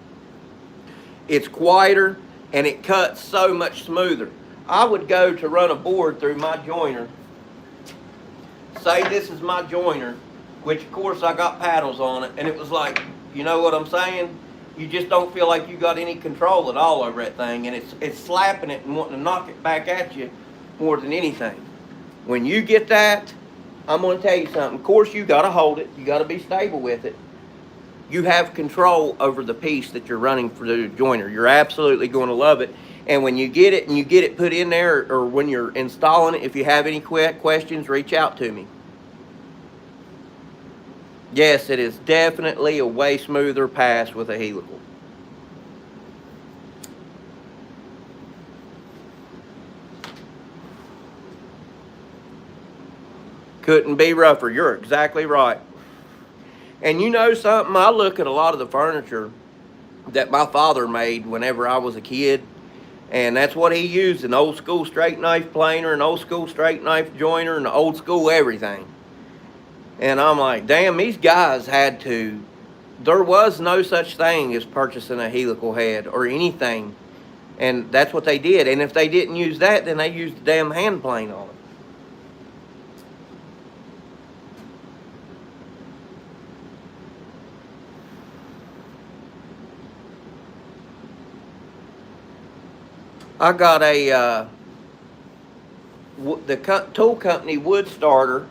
it's quieter and it cuts so much smoother. I would go to run a board through my joiner. Say this is my joiner, which of course I got paddles on it, and it was like, you know what I'm saying? You just don't feel like you got any control at all over that thing, and it's slapping it and wanting to knock it back at you more than anything. When you get that, I'm going to tell you something. Of course, you got to hold it. You got to be stable with it. You have control over the piece that you're running for the joiner. You're absolutely going to love it. And when you get it and you get it put in there, or when you're installing it, if you have any questions, reach out to me. Yes, it is definitely a way smoother pass with a helical. Couldn't be rougher. You're exactly right. And you know something? I look at a lot of the furniture that my father made whenever I was a kid, and that's what he used, an old school straight knife planer, an old school straight knife joiner, and old school everything. And I'm like, damn, these guys had to, there was no such thing as purchasing a helical head or anything. And that's what they did. And if they didn't use that, then they used the damn hand plane on it. I got a, the tool company Wood Starter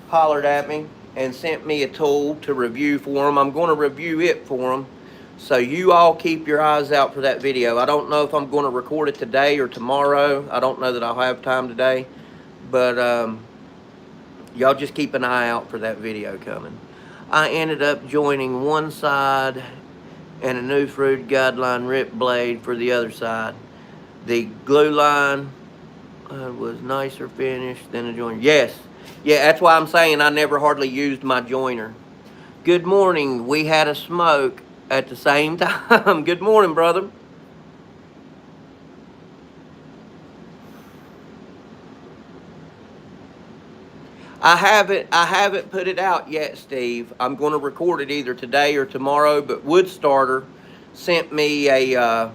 hollered at me and sent me a tool to review for them. I'm going to review it for them. So you all keep your eyes out for that video. I don't know if I'm going to record it today or tomorrow. I don't know that I'll have time today. But y'all just keep an eye out for that video coming. I ended up joining one side and a new fruit guideline rip blade for the other side. The glue line was nicer finished than the joiner. Yes. Yeah, that's why I'm saying I never hardly used my joiner. Good morning. We had a smoke at the same time. Good morning, brother. I haven't put it out yet, Steve. I'm going to record it either today or tomorrow, but Wood Starter sent me a,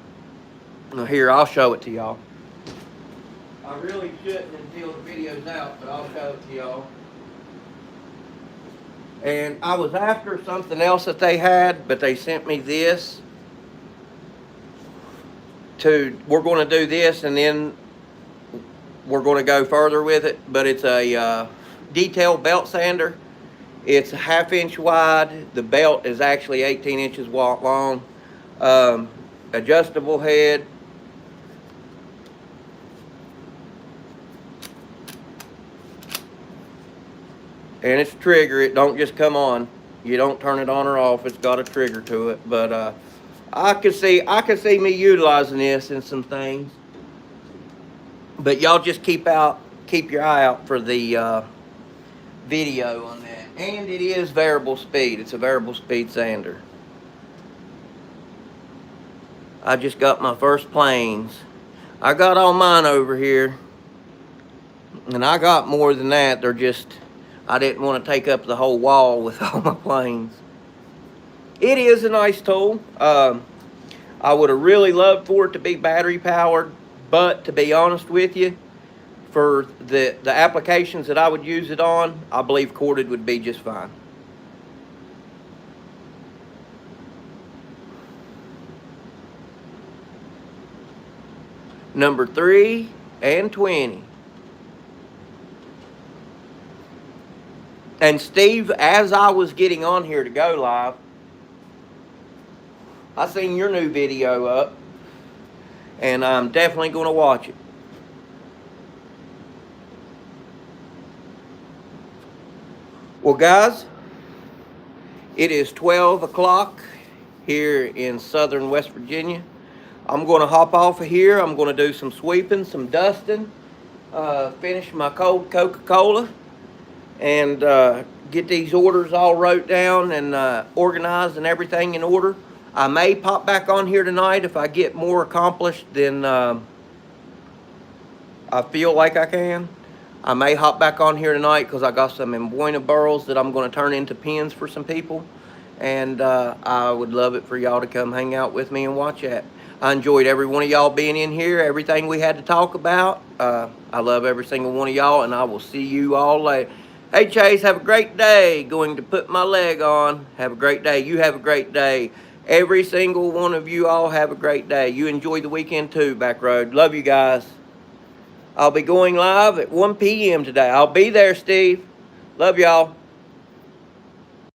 here, I'll show it to y'all. I really shouldn't until the video's out, but I'll show it to y'all. And I was after something else that they had, but they sent me this. We're going to do this, and then we're going to go further with it. But it's a detail belt sander. It's a 1/2 inch wide. The belt is actually 18 inches long. Adjustable head. And it's a trigger. It don't just come on. You don't turn it on or off. It's got a trigger to it. But I could see me utilizing this in some things. But y'all just keep your eye out for the video on that. And it is variable speed. It's a variable speed sander. I just got my first planes. I got all mine over here. And I got more than that. They're just, I didn't want to take up the whole wall with all my planes. It is a nice tool. I would have really loved for it to be battery powered, but to be honest with you, for the applications that I would use it on, I believe corded would be just fine. Number 3 and 20. And Steve, as I was getting on here to go live, I seen your new video up, and I'm definitely going to watch it. Well, guys, it is 12 o'clock here in southern West Virginia. I'm going to hop off of here. I'm going to do some sweeping, some dusting, finish my cold Coca-Cola, and get these orders all wrote down and organized and everything in order. I may pop back on here tonight if I get more accomplished than I feel like I can. I may hop back on here tonight because I got some Emboina burls that I'm going to turn into pins for some people. And I would love it for y'all to come hang out with me and watch that. I enjoyed every one of y'all being in here, everything we had to talk about. I love every single one of y'all, and I will see you all later. Hey, Chase, have a great day. Going to put my leg on. Have a great day. You have a great day. Every single one of you all have a great day. You enjoy the weekend too, Backroad. Love you guys. I'll be going live at 1 p.m. today. I'll be there, Steve. Love y'all.